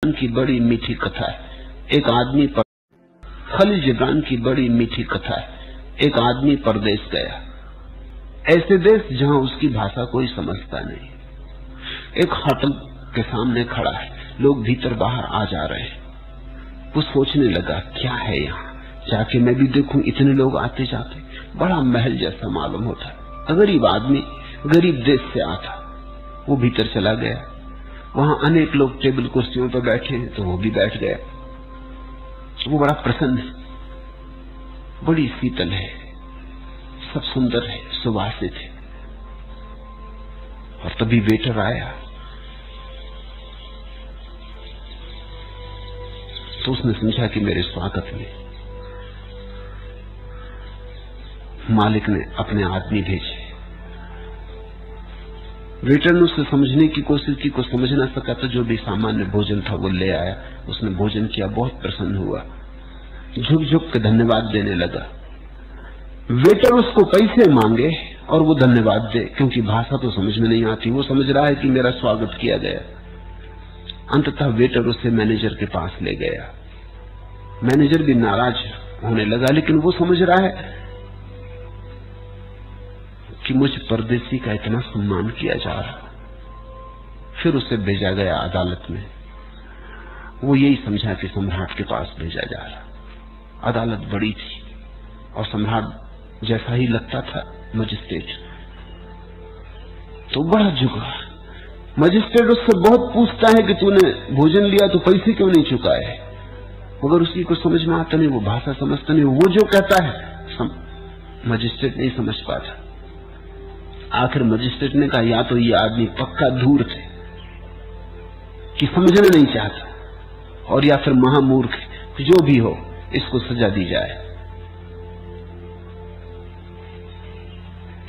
की बड़ी मीठी कथा है। एक आदमी पर खलील जिब्रान की बड़ी मीठी कथा है। एक आदमी परदेश गया, ऐसे देश जहां उसकी भाषा कोई समझता नहीं। एक होटल के सामने खड़ा है, लोग भीतर बाहर आ जा रहे हैं। वो सोचने लगा क्या है यहाँ, जाके मैं भी देखूं। इतने लोग आते जाते, बड़ा महल जैसा मालूम होता है। गरीब आदमी गरीब देश से आता। वो भीतर चला गया, वहां अनेक लोग टेबल कुर्सियों पर बैठे हैं, तो वो भी बैठ गया। वो बड़ा प्रसन्न है, बड़ी शीतल है, सब सुंदर है, सुवासित है। और तभी वेटर आया, तो उसने समझा कि मेरे स्वागत में मालिक ने अपने आदमी भेजे। वेटर ने उससे समझने की कोशिश की, कुछ समझ ना सका, तो जो भी सामान्य भोजन था वो ले आया। उसने भोजन किया, बहुत प्रसन्न हुआ, झुक झुक के धन्यवाद देने लगा। वेटर उसको पैसे मांगे और वो धन्यवाद दे, क्योंकि भाषा तो समझ में नहीं आती। वो समझ रहा है कि मेरा स्वागत किया गया। अंततः वेटर उसे मैनेजर के पास ले गया। मैनेजर भी नाराज होने लगा, लेकिन वो समझ रहा है कि मुझ परदेसी का इतना सम्मान किया जा रहा। फिर उसे भेजा गया अदालत में। वो यही समझा कि सम्राट के पास भेजा जा रहा। अदालत बड़ी थी और सम्राट जैसा ही लगता था मजिस्ट्रेट, तो बड़ा झुका। मजिस्ट्रेट उससे बहुत पूछता है कि तूने भोजन लिया तो पैसे क्यों नहीं चुकाए, मगर उसकी कुछ समझ में आता नहीं, वो भाषा समझता नहीं। वो जो कहता है मजिस्ट्रेट नहीं समझ पाता। आखिर मजिस्ट्रेट ने कहा, या तो ये आदमी पक्का धूर्त है कि समझना नहीं चाहता, और या फिर महामूर्ख है। जो भी हो, इसको सजा दी जाए।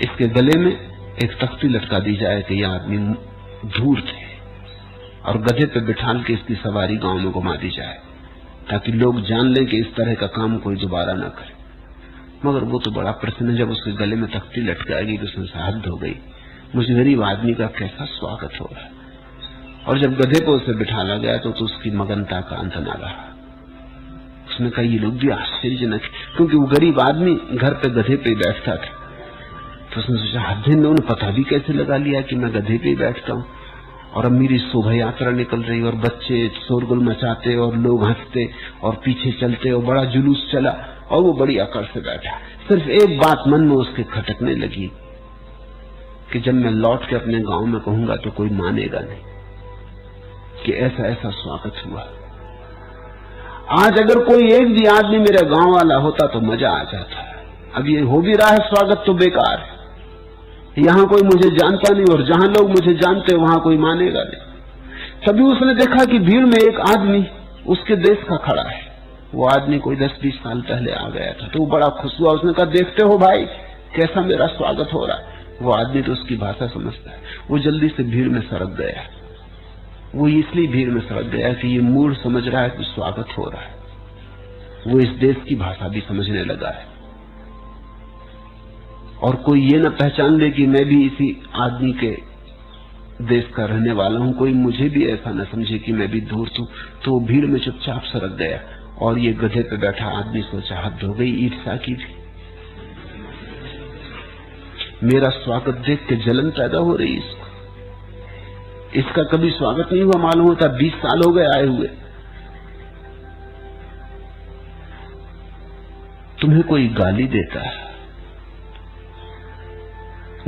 इसके गले में एक तख्ती लटका दी जाए कि यह आदमी धूर्त है, और गधे पे बिठाल के इसकी सवारी गांव में घुमा दी जाए, ताकि लोग जान लें कि इस तरह का काम कोई दोबारा ना करे। मगर वो तो बड़ा प्रसन्न, जब उसके गले में तख्ती लटकाएगी तो उसमें हद हो गई। मुझ गरीब आदमी का कैसा स्वागत हो रहा है। और जब गधे को उसे बिठाला गया तो उसकी मगनता का अंत ना रहा। उसने कहा, ये लोग भी आश्चर्यजनक, क्योंकि वो गरीब आदमी घर पे गधे पे ही बैठता था। तो उसने सोचा, हद ने उन्हें पता भी कैसे लगा लिया कि मैं गधे पे ही बैठता हूँ, और अब मेरी शोभा यात्रा निकल रही, और बच्चे शोरगुल मचाते और लोग हंसते और पीछे चलते, और बड़ा जुलूस चला, और वो बड़ी अकड़ से बैठा। सिर्फ एक बात मन में उसके खटकने लगी कि जब मैं लौट के अपने गांव में कहूंगा तो कोई मानेगा नहीं कि ऐसा ऐसा स्वागत हुआ। आज अगर कोई एक भी आदमी मेरे गांव वाला होता तो मजा आ जाता। अब ये हो भी रहा है स्वागत तो बेकार है। यहां कोई मुझे जानता नहीं, और जहां लोग मुझे जानते वहां कोई मानेगा नहीं। तभी उसने देखा कि भीड़ में एक आदमी उसके देश का खड़ा है। वो आदमी कोई 10-20 साल पहले आ गया था, तो वो बड़ा खुश हुआ। उसने कहा, देखते हो भाई कैसा मेरा स्वागत हो रहा है। वो आदमी तो उसकी भाषा समझता है। वो जल्दी से भीड़ में सरक गया। वो इसलिए भीड़ में सरक गया कि ये मूढ़ समझ रहा है कि स्वागत हो रहा है। वो इस देश की भाषा भी समझने लगा है, और कोई ये न पहचान ले कि मैं भी इसी आदमी के देश का रहने वाला हूं, कोई मुझे भी ऐसा न समझे कि मैं भी धूर्त हूं। तो भीड़ में चुपचाप सरक गया। और ये गधे पे बैठा आदमी सोचा, हद हो गई ईर्ष्या की भी। मेरा स्वागत देख के जलन पैदा हो रही इसको। इसका कभी स्वागत नहीं हुआ मालूम होता, 20 साल हो गए आए हुए। तुम्हें कोई गाली देता है,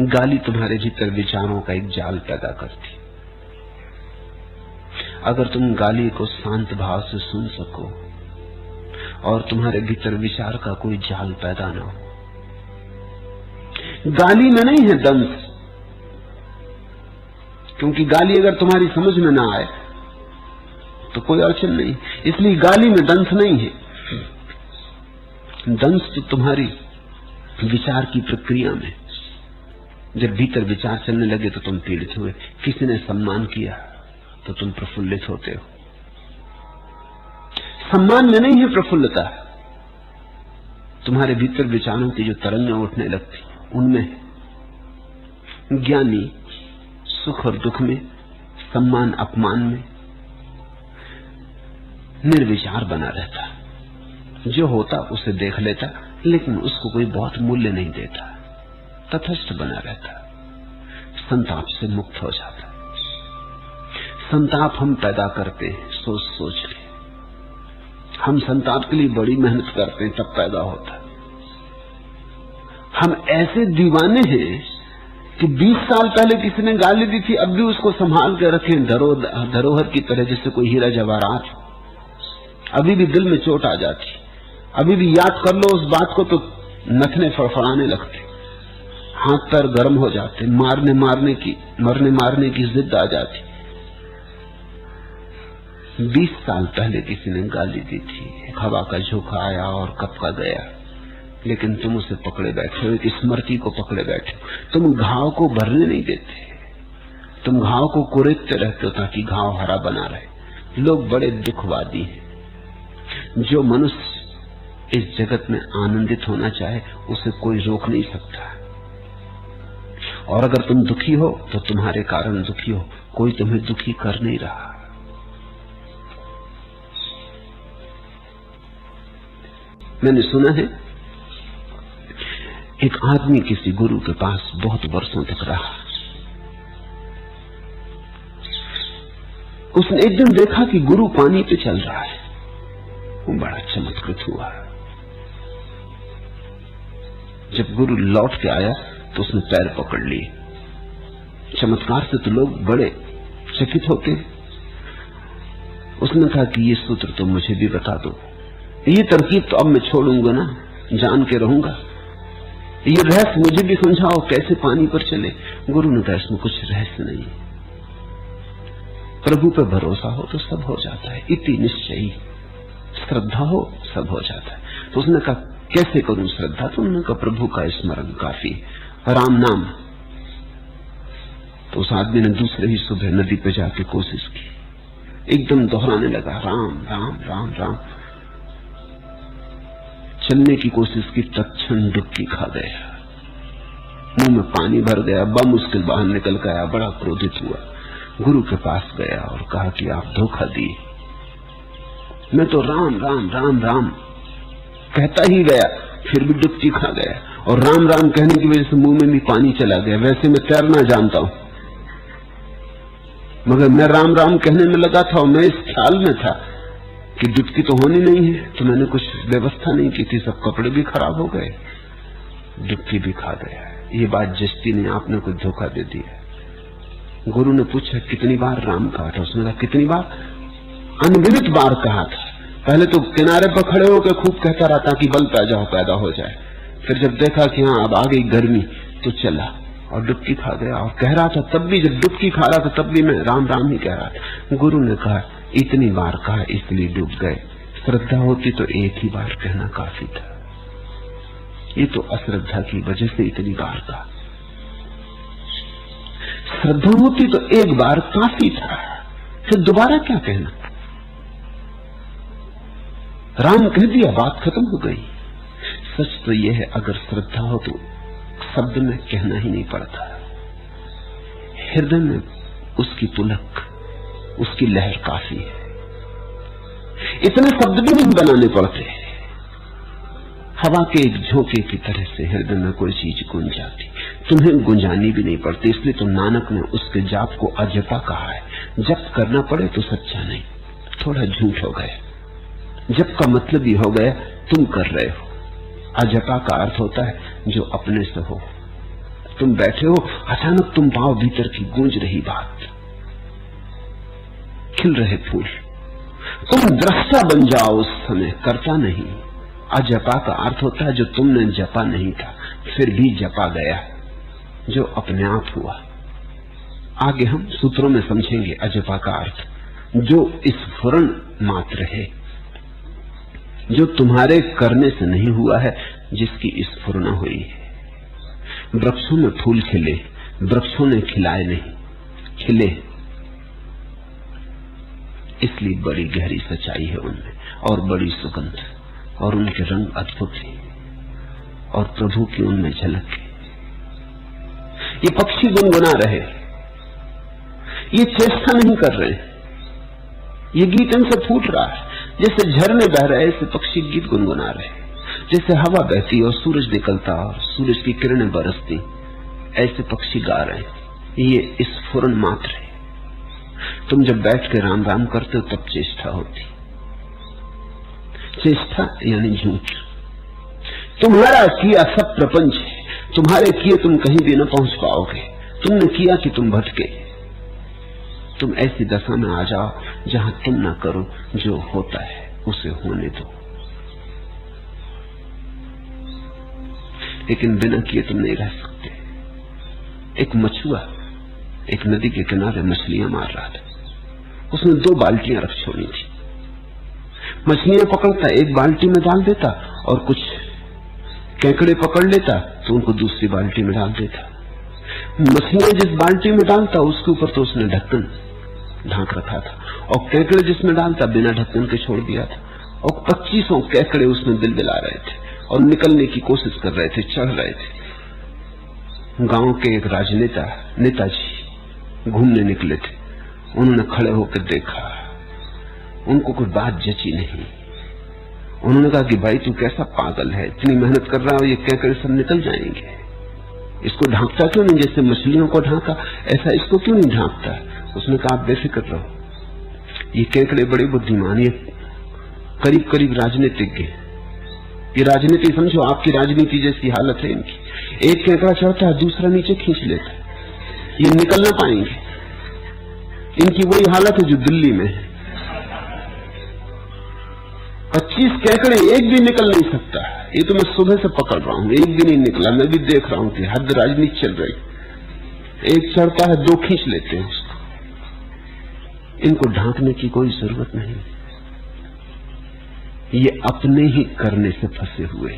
गाली तुम्हारे भीतर विचारों का एक जाल पैदा करती। अगर तुम गाली को शांत भाव से सुन सको और तुम्हारे भीतर विचार का कोई जाल पैदा ना हो। गाली में नहीं है दंश, क्योंकि गाली अगर तुम्हारी समझ में ना आए तो कोई अड़चन नहीं। इसलिए गाली में दंश नहीं है। दंश तो तुम्हारी विचार की प्रक्रिया में। जब भीतर विचार चलने लगे तो तुम पीड़ित हुए। किसी ने सम्मान किया तो तुम प्रफुल्लित होते हो। सम्मान में नहीं है प्रफुल्लता, तुम्हारे भीतर विचारों की जो तरंगें उठने लगती उनमें। ज्ञानी सुख और दुख में, सम्मान अपमान में, निर्विचार बना रहता, जो होता उसे देख लेता, लेकिन उसको कोई बहुत मूल्य नहीं देता, तटस्थ बना रहता, संताप से मुक्त हो जाता। संताप हम पैदा करते हैं सोच सोच के, हम संताप के लिए बड़ी मेहनत करते हैं, तब पैदा होता। हम ऐसे दीवाने हैं कि 20 साल पहले किसी ने गाली दी थी, अब भी उसको संभाल के रखें धरोहर की तरह, जैसे कोई हीरा जवाहरात। अभी भी दिल में चोट आ जाती, अभी भी याद कर लो उस बात को तो नखने फड़फड़ाने लगते, हाथ पैर गर्म हो जाते, मरने मारने की जिद आ जाती। 20 साल पहले किसी ने गाली दी थी, हवा का झोंका आया और कब का गया, लेकिन तुम उसे पकड़े बैठे हो, एक स्मृति को पकड़े बैठे हो। तुम घाव को भरने नहीं देते, तुम घाव को कुरेदते रहते हो ताकि घाव हरा बना रहे। लोग बड़े दुखवादी हैं। जो मनुष्य इस जगत में आनंदित होना चाहे उसे कोई रोक नहीं सकता, और अगर तुम दुखी हो तो तुम्हारे कारण दुखी हो, कोई तुम्हें दुखी कर नहीं रहा। मैंने सुना है एक आदमी किसी गुरु के पास बहुत वर्षों तक रहा। उसने एक दिन देखा कि गुरु पानी पे चल रहा है, वो बड़ा चमत्कृत हुआ। जब गुरु लौट के आया तो उसने पैर पकड़ लिए। चमत्कार से तो लोग बड़े चकित होते। उसने कहा कि ये सूत्र तो मुझे भी बता दो, ये तरकीब तो अब मैं छोड़ूंगा ना, जान के रहूंगा, ये रहस्य मुझे भी समझाओ कैसे पानी पर चले। गुरु ने कहा इसमें कुछ रहस्य नहीं, प्रभु पे भरोसा हो तो सब हो जाता है, इति निश्चयी, श्रद्धा हो सब हो जाता है। तो उसने कहा कैसे करूं श्रद्धा? तो उन्होंने कहा प्रभु का स्मरण काफी, राम नाम। तो उस आदमी ने दूसरे ही सुबह नदी पे जाके कोशिश की, एकदम दोहराने लगा राम राम राम राम। चलने की कोशिश की, तत्क्षण डुबकी खा गया, मुंह में पानी भर गया, बमुश्किल बाहर निकल गया, बड़ा क्रोधित हुआ। गुरु के पास गया और कहा कि आप धोखा दिए, मैं तो राम राम राम राम कहता ही गया, फिर भी डुबकी खा गया, और राम राम कहने की वजह से मुंह में भी पानी चला गया। वैसे मैं तैरना जानता हूं, मगर मैं राम राम कहने में लगा था और मैं इस ख्याल में था कि डुबकी तो होनी नहीं है, तो मैंने कुछ व्यवस्था नहीं की थी, सब कपड़े भी खराब हो गए, डुबकी भी खा गया। ये बात जस्ती नहीं, आपने कुछ धोखा दे दिया। गुरु ने पूछा कितनी बार राम कहा था? उसने कहा कितनी बार? अनगिनत बार कहा था। पहले तो किनारे पर खड़े होकर खूब कहता रहा ताकि बल पैदा हो जाए, फिर जब देखा कि हाँ अब आ गई गर्मी तो चला और डुबकी खा गया। और कह रहा था तब भी, जब डुबकी खा रहा था तब भी मैं राम राम ही कह रहा था। गुरु ने कहा इतनी बार कहा इसलिए डूब गए, श्रद्धा होती तो एक ही बार कहना काफी था, ये तो अश्रद्धा की वजह से इतनी बार कहा। श्रद्धा होती तो एक बार काफी था, फिर दोबारा क्या कहना? राम कह दिया, बात खत्म हो गई। सच तो यह है अगर श्रद्धा हो तो शब्द में कहना ही नहीं पड़ता, हृदय में उसकी पुलक, उसकी लहर काफी है, इतने शब्द भी नहीं बनाने पड़ते। हवा के एक झोंके की तरह से हृदय में कोई चीज गुंज जाती, तुम्हें गुंजानी भी नहीं पड़ती। इसलिए तो नानक ने उसके जाप को अजपा कहा है। जप करना पड़े तो सच्चा नहीं, थोड़ा झूठ हो गया, जप का मतलब ही हो गया तुम कर रहे हो। अजपा का अर्थ होता है जो अपने से हो, तुम बैठे हो, अचानक तुम पाओ भीतर की गूंज रही बात, खिल रहे फूल, तुम दृष्टा बन जाओ उस समय, करता नहीं। अजपा का अर्थ होता है जो तुमने जपा नहीं था फिर भी जपा गया, जो अपने आप हुआ। आगे हम सूत्रों में समझेंगे अजपा का अर्थ, जो स्फुरण मात्र है, जो तुम्हारे करने से नहीं हुआ है, जिसकी स्फुरना हुई है। वृक्षों में फूल खिले, वृक्षों ने खिलाए नहीं, खिले, इसलिए बड़ी गहरी सच्चाई है उनमें और बड़ी सुगंध, और उनके रंग अद्भुत हैं और प्रभु की उनमें झलक है। ये पक्षी गुनगुना रहे, ये चेष्टा नहीं कर रहे, ये गीत इनसे फूट रहा है। जैसे झरने बह रहे ऐसे पक्षी गीत गुनगुना रहे, जैसे हवा बहती और सूरज निकलता और सूरज की किरणें बरसती, ऐसे पक्षी गा रहे। ये स्फुरन मात्र है। तुम जब बैठ के राम राम करते हो तब चेष्टा होती। चेष्टा यानी झूठ। तुम्हारा किया सब प्रपंच है, तुम्हारे किए तुम कहीं भी न पहुंच पाओगे। तुमने किया कि तुम भटके। तुम ऐसी दशा में आ जाओ जहां तुम ना करो, जो होता है उसे होने दो। लेकिन बिना किए तुम नहीं रह सकते। एक मछुआ एक नदी के किनारे मछलियां मार रहा था। उसने 2 बाल्टियां रख छोड़ी थी। मछलियां पकड़ता, एक बाल्टी में डाल देता और कुछ केकड़े पकड़ लेता तो उनको दूसरी बाल्टी में डाल देता। मछलियां जिस बाल्टी में डालता उसके ऊपर तो उसने ढक्कन ढांक रखा था, और केकड़े जिसमें डालता बिना ढक्कन के छोड़ दिया था। और 2500 केकड़े उसमें बिलबिला रहे थे और निकलने की कोशिश कर रहे थे, चढ़ रहे थे। गांव के एक राजनेता नेताजी घूमने निकले थे। उन्होंने खड़े होकर देखा, उनको कोई बात जची नहीं। उन्होंने कहा कि भाई तू कैसा पागल है, इतनी मेहनत कर रहा है, ये केकड़े सब निकल जाएंगे, इसको ढांकता क्यों नहीं? जैसे मछलियों को ढांका ऐसा इसको क्यों नहीं ढांकता? उसने कहा आप बेफिक्र रहो, ये केकड़े बड़े बुद्धिमान, ये करीब करीब राजनीतिज्ञ, ये राजनीति समझो आपकी राजनीति जैसी हालत है इनकी। एक केकड़ा चढ़ता है दूसरा नीचे खींच लेता है, ये निकल ना पाएंगे। इनकी वही हालत है जो दिल्ली में है। 25 केकड़े एक भी निकल नहीं सकता। ये तो मैं सुबह से पकड़ रहा हूं, एक भी नहीं निकला। मैं भी देख रहा हूं कि हद राजनीति चल रही। एक चढ़ता है 2 खींच लेते हैं उसको। इनको ढांकने की कोई जरूरत नहीं, ये अपने ही करने से फंसे हुए।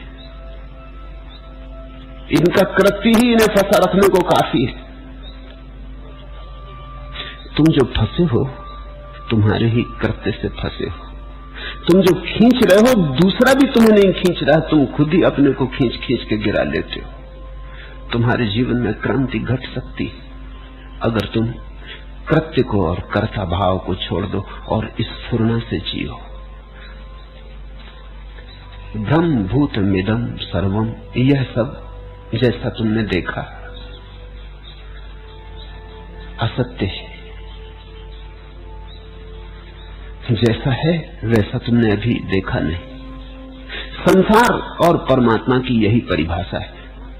इनका कृत्य ही इन्हें फंसा रखने को काफी है। तुम जो फंसे हो तुम्हारे ही कृत्य से फंसे हो। तुम जो खींच रहे हो दूसरा भी तुम्हें नहीं खींच रहा, तुम खुद ही अपने को खींच खींच के गिरा लेते हो। तुम्हारे जीवन में क्रांति घट सकती अगर तुम कृत्य को और कर्ता भाव को छोड़ दो और स्फुरना से जियो। ब्रह्म भूत मिदम सर्वम, यह सब जैसा तुमने देखा असत्य है। जैसा है वैसा तुमने अभी देखा नहीं। संसार और परमात्मा की यही परिभाषा है।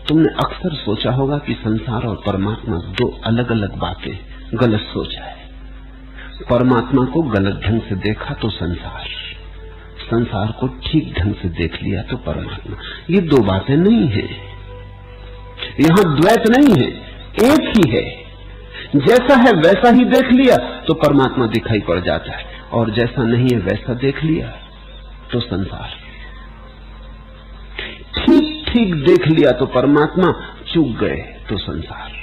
तुमने अक्सर सोचा होगा कि संसार और परमात्मा 2 अलग अलग बातें। गलत सोचा है। परमात्मा को गलत ढंग से देखा तो संसार, संसार को ठीक ढंग से देख लिया तो परमात्मा। ये 2 बातें नहीं है, यहां द्वैत नहीं है, एक ही है। जैसा है वैसा ही देख लिया तो परमात्मा दिखाई पड़ जाता है, और जैसा नहीं है वैसा देख लिया तो संसार। ठीक ठीक देख लिया तो परमात्मा, चूक गए तो संसार।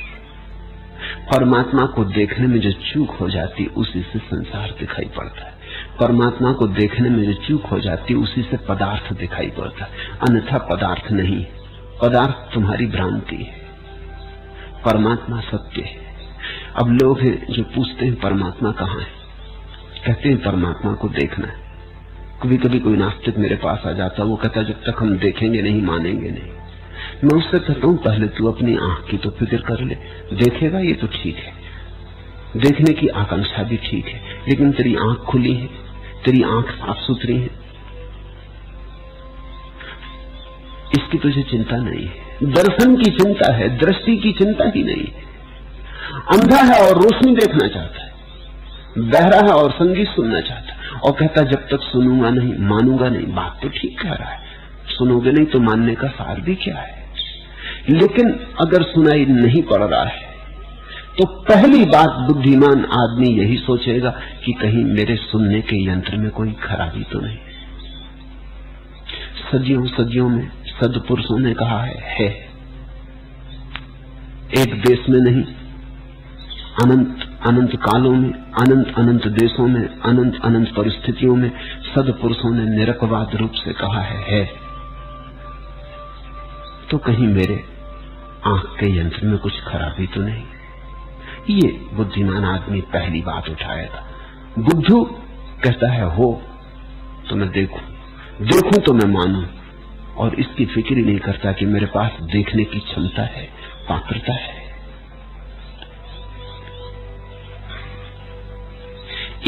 परमात्मा को देखने में जो चूक हो जाती उसी से संसार दिखाई पड़ता है। परमात्मा को देखने में जो चूक हो जाती उसी से पदार्थ दिखाई पड़ता है, अन्यथा पदार्थ नहीं। पदार्थ तुम्हारी भ्रांति है, परमात्मा सत्य है। अब लोग हैं जो पूछते हैं परमात्मा कहाँ है, कहते हैं परमात्मा को देखना है। कभी कभी कोई नास्तिक मेरे पास आ जाता, वो कहता जब तक हम देखेंगे नहीं मानेंगे नहीं। मैं उससे कहता हूं पहले तू अपनी आंख की तो फिक्र कर ले। देखेगा ये तो ठीक है, देखने की आकांक्षा भी ठीक है, लेकिन तेरी आंख खुली है, तेरी आंख साफ सुथरी है, इसकी तुझे चिंता नहीं है। दर्शन की चिंता है, दृष्टि की चिंता ही नहीं है। अंधा है और रोशनी देखना चाहता है, बहरा है और संगीत सुनना चाहता है, और कहता जब तक सुनूंगा नहीं मानूंगा नहीं। बात तो ठीक कह रहा है, सुनोगे नहीं तो मानने का सार भी क्या है। लेकिन अगर सुनाई नहीं पड़ रहा है तो पहली बात बुद्धिमान आदमी यही सोचेगा कि कहीं मेरे सुनने के यंत्र में कोई खराबी तो नहीं। सदियों सदियों में सदपुरुषों ने कहा है एक देश में नहीं, अनंत अनंत कालों में, अनंत अनंत देशों में, अनंत अनंत परिस्थितियों में सदपुरुषों ने निरपवाद रूप से कहा है। तो कहीं मेरे आंख के यंत्र में कुछ खराबी तो नहीं। ये बुद्धिमान आदमी पहली बात उठाएगा। बुद्धू कहता है हो, तो मैं देखूं तो मैं मानूं, और इसकी फिक्र ही नहीं करता कि मेरे पास देखने की क्षमता है, पात्रता है।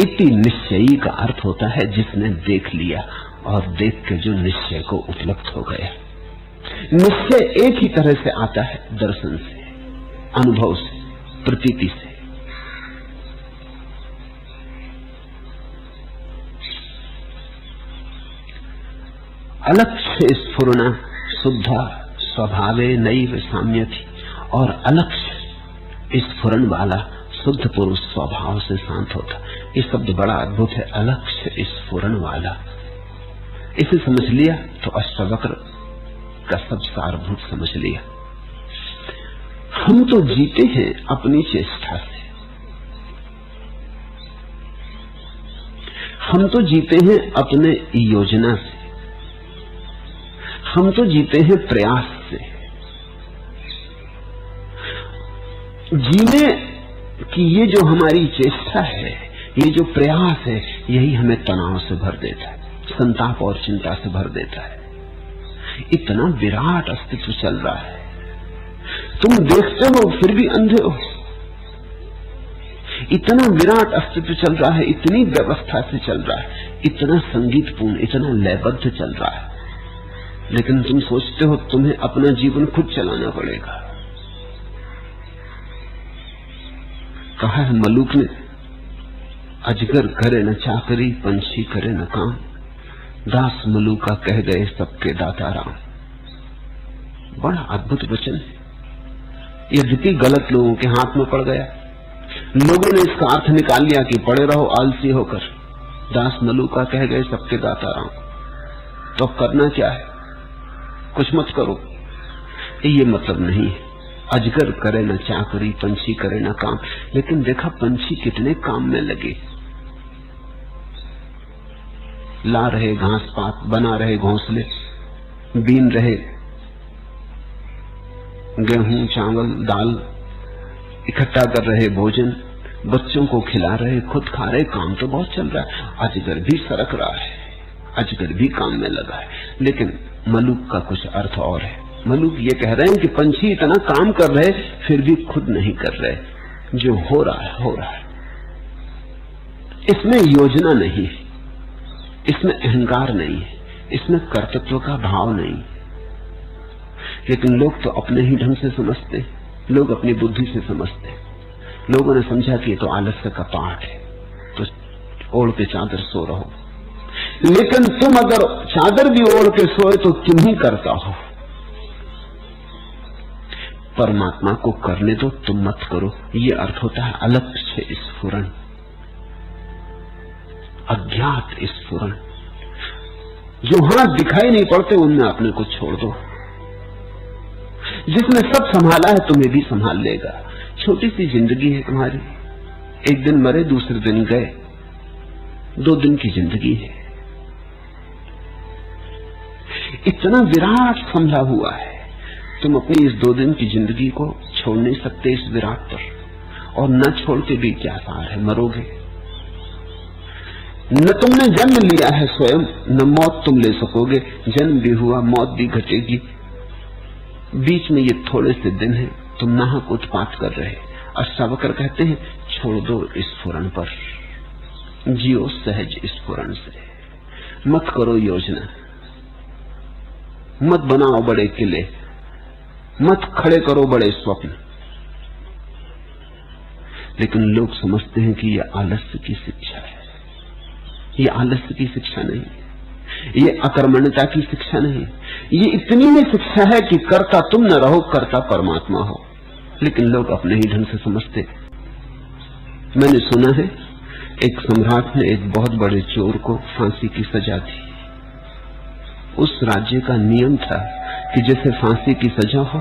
इति निश्चयी का अर्थ होता है जिसने देख लिया और देख के जो निश्चय को उपलब्ध हो गया। निश्चय एक ही तरह से आता है, दर्शन से, अनुभव से, प्रतीति से। अलक्ष्य स्फुरना शुद्धा स्वभावे नैव साम्यति, और अलक्ष्य स्फुरन वाला शुद्ध पुरुष स्वभाव से शांत होता। ये शब्द बड़ा अद्भुत है, अलक्ष्य स्फुरन वाला। इसे समझ लिया तो अष्टावक्र का सब सारभूत समझ लिया। हम तो जीते हैं अपनी चेष्टा से, हम तो जीते हैं अपने योजना से, हम तो जीते हैं प्रयास से। जीने की ये जो हमारी चेष्टा है, ये जो प्रयास है, यही हमें तनाव से भर देता है, संताप और चिंता से भर देता है। इतना विराट अस्तित्व चल रहा है, तुम देखते हो फिर भी अंधे हो। इतना विराट अस्तित्व चल रहा है, इतनी व्यवस्था से चल रहा है, इतना संगीतपूर्ण, इतना लयबद्ध चल रहा है, लेकिन तुम सोचते हो तुम्हें अपना जीवन खुद चलाना पड़ेगा। कहा है मलूक ने, अजगर करे न चाकरी, पंछी करे न काम, दास मलूका कह गए सबके दाता राम। बड़ा अद्भुत वचन है। यद्यपि गलत लोगों के हाथ में पड़ गया, लोगों ने इसका अर्थ निकाल लिया कि पड़े रहो आलसी होकर, दास मलूका कह गए सबके दाता राम। तो अब करना क्या है? कुछ मत करो, ये मतलब नहीं है। अजगर करे न चाकरी, पंछी करे न काम। लेकिन देखा पंछी कितने काम में लगे, ला रहे घास पात, बना रहे घोंसले, बीन रहे गेहूं चावल दाल, इकट्ठा कर रहे भोजन, बच्चों को खिला रहे, खुद खा रहे। काम तो बहुत चल रहा है। अजगर भी सरक रहा है, अजगर भी काम में लगा है। लेकिन मलूक का कुछ अर्थ और है। मलूक ये कह रहे हैं कि पंछी इतना काम कर रहे फिर भी खुद नहीं कर रहे। जो हो रहा है हो रहा है, इसमें योजना नहीं है, इसमें अहंकार नहीं है, इसमें कर्तृत्व का भाव नहीं। लेकिन लोग तो अपने ही ढंग से समझते, लोग अपनी बुद्धि से समझते। लोगों ने समझा कि ये तो आलस्य का पाठ है, तो ओढ़ के चादर सो रहो। लेकिन तुम अगर चादर भी ओढ़ के सोए तो तुम ही करता हो। परमात्मा को करने दो, तुम मत करो। ये अर्थ होता है अलक्ष्य स्फुरन, अज्ञात स्फुरन। जो हाथ दिखाई नहीं पड़ते उनमें अपने को छोड़ दो। जिसने सब संभाला है तुम्हें भी संभाल लेगा। छोटी सी जिंदगी है तुम्हारी, एक दिन मरे दूसरे दिन गए, 2 दिन की जिंदगी है। इतना विराट संभला हुआ है, तुम अपनी इस 2 दिन की जिंदगी को छोड़ नहीं सकते इस विराट पर। और न छोड़ के भी क्या सार है, मरोगे। न तुमने जन्म लिया है स्वयं, न मौत तुम ले सकोगे। जन्म भी हुआ, मौत भी घटेगी। बीच में ये थोड़े से दिन है, तुम नाहक उत्पात कर रहे। अष्टावक्र कहते हैं छोड़ दो स्फुरन पर, जियो सहज स्फुरन से। मत करो योजना, मत बनाओ बड़े किले, मत खड़े करो बड़े स्वप्न। लेकिन लोग समझते हैं कि यह आलस्य की शिक्षा है। ये आलस्य की शिक्षा नहीं, ये अकर्मण्यता की शिक्षा नहीं, ये इतनी में शिक्षा है कि कर्ता तुम न रहो, कर्ता परमात्मा हो। लेकिन लोग अपने ही ढंग से समझते। मैंने सुना है एक सम्राट ने एक बहुत बड़े चोर को फांसी की सजा दी। उस राज्य का नियम था कि जैसे फांसी की सजा हो,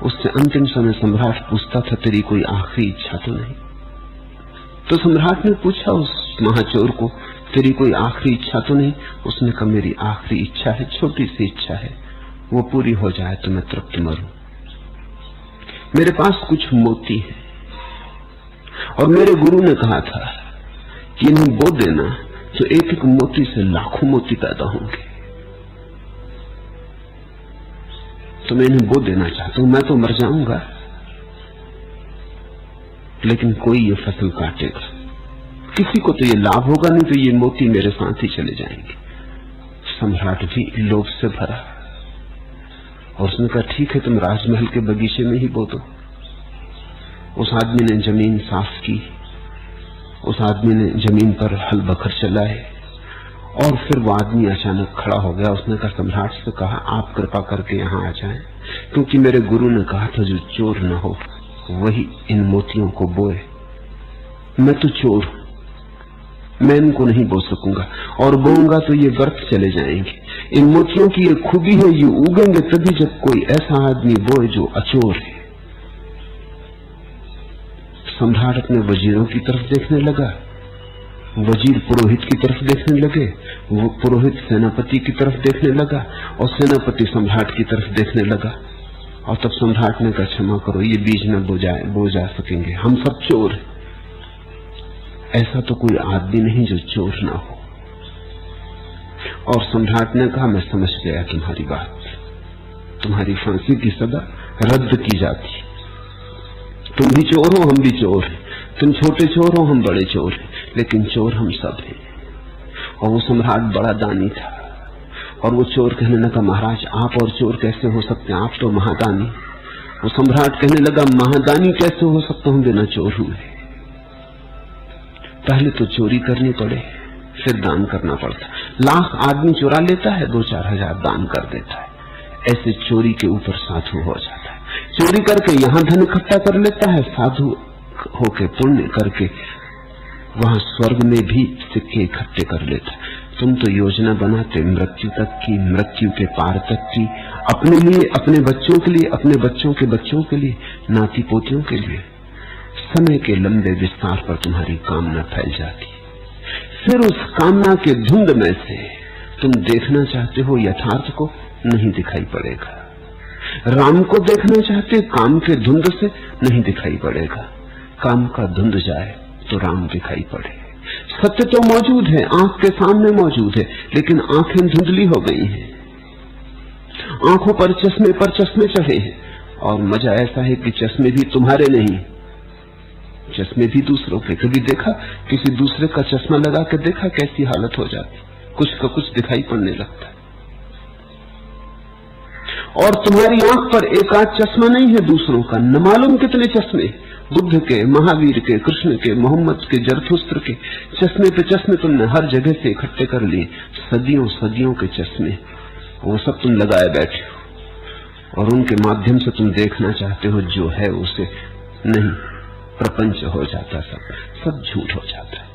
उससे अंतिम समय सम्राट पूछता था तेरी कोई आखिरी इच्छा तो नहीं। तो सम्राट ने पूछा उस महाचोर को, तेरी कोई आखिरी इच्छा तो नहीं? उसने कहा मेरी आखिरी इच्छा है, छोटी सी इच्छा है, वो पूरी हो जाए तो मैं तृप्त मरूं। मेरे पास कुछ मोती है और मेरे गुरु ने कहा था कि इन्हें बो देना तो एक एक मोती से लाखों मोती पैदा होंगे। तो मैं इन्हें बो देना चाहता हूं। मैं तो मर जाऊंगा, लेकिन कोई ये फसल काटेगा। किसी को तो ये लाभ होगा, नहीं तो ये मोती मेरे साथ ही चले जाएंगे। सम्राट भी लोभ से भरा, और उसने कहा ठीक है, तुम राजमहल के बगीचे में ही बो दो। उस आदमी ने जमीन साफ की, उस आदमी ने जमीन पर हल बखर चलाए, और फिर वो आदमी अचानक खड़ा हो गया। उसने कहा, सम्राट से कहा आप कृपा करके यहाँ आ जाएं, क्योंकि मेरे गुरु ने कहा था जो चोर न हो वही इन मोतियों को बोए। मैं तो चोर हूं, मैं इनको नहीं बो सकूंगा, और बोऊंगा तो ये व्यर्थ चले जाएंगे। इन मोतियों की ये खूबी है, ये उगेंगे तभी जब कोई ऐसा आदमी बोए जो अचोर है। सम्राट अपने वजीरों की तरफ देखने लगा, वजीर पुरोहित की तरफ देखने लगे, वो पुरोहित सेनापति की तरफ देखने लगा, और सेनापति सम्राट की तरफ देखने लगा। और तब सम्राट ने कहा, क्षमा करो, ये बीज न बो जा सकेंगे, हम सब चोर हैं। ऐसा तो कोई आदमी नहीं जो चोर ना हो। और सम्राट ने कहा, मैं समझ गया तुम्हारी बात, तुम्हारी फांसी की सजा रद्द की जाती। तुम भी चोर हो, हम भी चोर हैं, तुम छोटे चोर हो, हम बड़े चोर हैं, लेकिन चोर हम सब हैं। और वो सम्राट बड़ा दानी था, और वो चोर कहने लगा, महाराज आप और चोर कैसे हो सकते हैं, आप तो महादानी। वो सम्राट कहने लगा, महादानी कैसे हो सकता हूं बिना चोर हुए। पहले तो चोरी करनी पड़े, फिर दान करना पड़ता। लाख आदमी चुरा लेता है, 2-4 हजार दान कर देता है। ऐसे चोरी के ऊपर साधु हो जाता है। चोरी करके यहां धन इकट्ठा कर लेता है, साधु होके पुण्य करके वहां स्वर्ग में भी सिक्के इकट्ठे कर लेता है। तुम तो योजना बनाते मृत्यु तक की, मृत्यु के पार तक की, अपने लिए, अपने बच्चों के लिए, अपने बच्चों के बच्चों के लिए, नाती पोतियों के लिए। समय के लंबे विस्तार पर तुम्हारी कामना फैल जाती। फिर उस कामना के धुंध में से तुम देखना चाहते हो यथार्थ को, नहीं दिखाई पड़ेगा। राम को देखना चाहते, काम के धुंध से नहीं दिखाई पड़ेगा। काम का धुंध जाए तो राम दिखाई पड़े। सत्य तो मौजूद है, आंख के सामने मौजूद है, लेकिन आंखें धुंधली हो गई हैं, आंखों पर चश्मे चढ़े हैं। और मजा ऐसा है कि चश्मे भी तुम्हारे नहीं, चश्मे भी दूसरों के। कभी देखा किसी दूसरे का चश्मा लगा के देखा कैसी हालत हो जाती, कुछ का कुछ दिखाई पड़ने लगता है। और तुम्हारी आंख पर एक आध चश्मा नहीं है दूसरों का, न मालूम कितने चश्मे, बुद्ध के, महावीर के, कृष्ण के, मोहम्मद के, जरथुस्त्र के, चश्मे पे चश्मे तुमने हर जगह से इकट्ठे कर लिए। सदियों सदियों के चश्मे, वो सब तुम लगाए बैठे हो, और उनके माध्यम से तुम देखना चाहते हो जो है उसे नहीं। प्रपंच हो जाता, सब झूठ हो जाता है,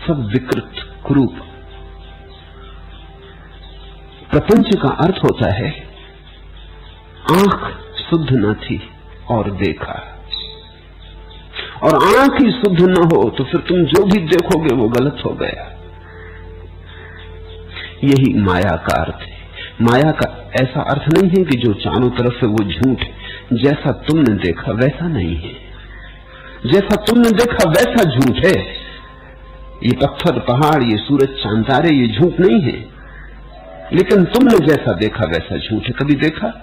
सब विकृत कुरूप। प्रपंच का अर्थ होता है आंख शुद्ध न थी और देखा, और आंख ही शुद्ध न हो तो फिर तुम जो भी देखोगे वो गलत हो गया। यही माया का अर्थ है। माया का ऐसा अर्थ नहीं है कि जो चारों तरफ से वो झूठ है। जैसा तुमने देखा वैसा नहीं है, जैसा तुमने देखा वैसा झूठ है। ये पत्थर, पहाड़, ये सूरज, चांद, तारे, ये झूठ नहीं है, लेकिन तुमने जैसा देखा वैसा झूठ है। कभी देखा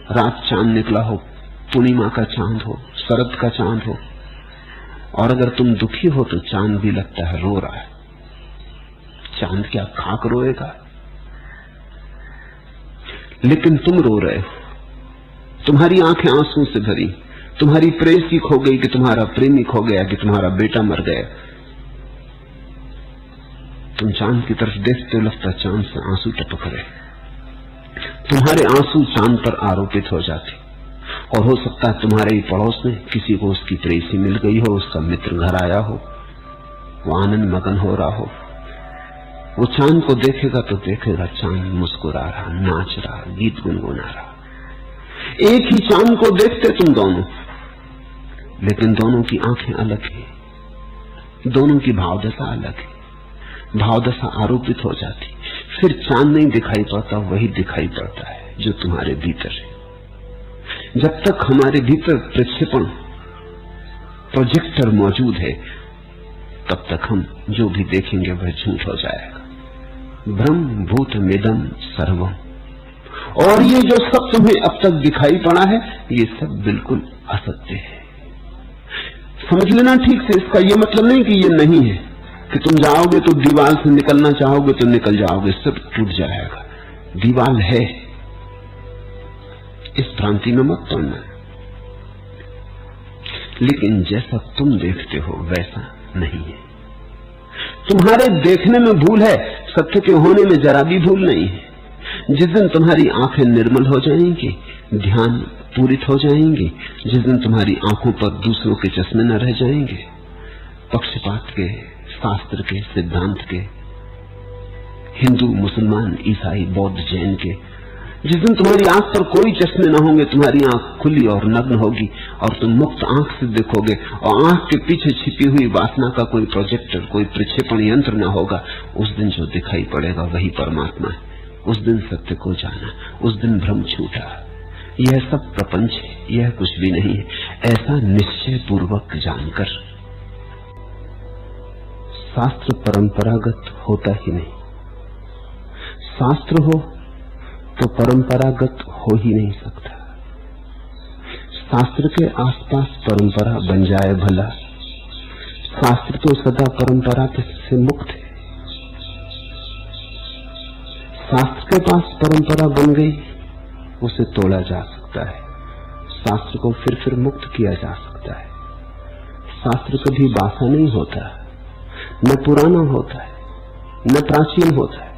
रात चांद निकला हो, पूर्णिमा का चांद हो, शरद का चांद हो, और अगर तुम दुखी हो तो चांद भी लगता है रो रहा है। चांद क्या खाक रोएगा, लेकिन तुम रो रहे हो, तुम्हारी आंखें आंसू से भरी, तुम्हारी प्रेसी खो गई कि तुम्हारा प्रेमी खो गया, कि तुम्हारा बेटा मर गया। तुम चांद की तरफ देखते हो, लगता चांद से आंसू टपक रहे, तुम्हारे आंसू चांद पर आरोपित हो जाते। और हो सकता है तुम्हारे ही पड़ोस में किसी को उसकी प्रेसी मिल गई हो, उसका मित्र घर आया हो, वो आनंद मगन हो रहा हो। वो चांद को देखेगा तो देखेगा चांद मुस्कुरा रहा, नाच रहा, गीत गुनगुना रहा। एक ही चांद को देखते तुम दोनों, लेकिन दोनों की आंखें अलग है, दोनों की भावदशा अलग है, भावदशा आरोपित हो जाती। फिर चांद नहीं दिखाई पड़ता, वही दिखाई पड़ता है जो तुम्हारे भीतर है। जब तक हमारे भीतर प्रक्षेपण, प्रोजेक्टर मौजूद है, तब तक हम जो भी देखेंगे वह झूठ हो जाएगा। ब्रह्म भूतमिदं सर्वम, और ये जो सब तुम्हें अब तक दिखाई पड़ा है ये सब बिल्कुल असत्य है। समझ लेना ठीक से, इसका ये मतलब नहीं कि ये नहीं है, कि तुम जाओगे तो दीवार से निकलना चाहोगे तो निकल जाओगे, सब टूट जाएगा। दीवार है, इस भ्रांति में मत पड़ना। लेकिन जैसा तुम देखते हो वैसा नहीं है। तुम्हारे देखने में भूल है, सत्य के होने में जरा भी भूल नहीं है। जिस दिन तुम्हारी आंखें निर्मल हो जाएंगी, ध्यान पूरित हो जाएंगे, जिस दिन तुम्हारी आंखों पर दूसरों के चश्मे न रह जाएंगे, पक्षपात के, शास्त्र के, सिद्धांत के, हिंदू, मुसलमान, ईसाई, बौद्ध, जैन के, जिस दिन तुम्हारी आंख पर कोई चश्मे न होंगे, तुम्हारी आंख खुली और नग्न होगी और तुम मुक्त आंख से देखोगे, और आंख के पीछे छिपी हुई वासना का कोई प्रोजेक्टर, कोई प्रक्षेपण यंत्र न होगा, उस दिन जो दिखाई पड़ेगा वही परमात्मा है। उस दिन सत्य को जाना, उस दिन भ्रम छूटा। यह सब प्रपंच है, यह कुछ भी नहीं है, ऐसा निश्चय पूर्वक जानकर। शास्त्र परंपरागत होता ही नहीं। शास्त्र हो तो परंपरागत हो ही नहीं सकता। शास्त्र के आसपास परंपरा बन जाए भला, शास्त्र तो सदा परंपरा से मुक्त है। शास्त्र के पास परंपरा बन गई, उसे तोड़ा जा सकता है, शास्त्र को फिर मुक्त किया जा सकता है। शास्त्र कभी बासा नहीं होता, न पुराना होता है, न प्राचीन होता है।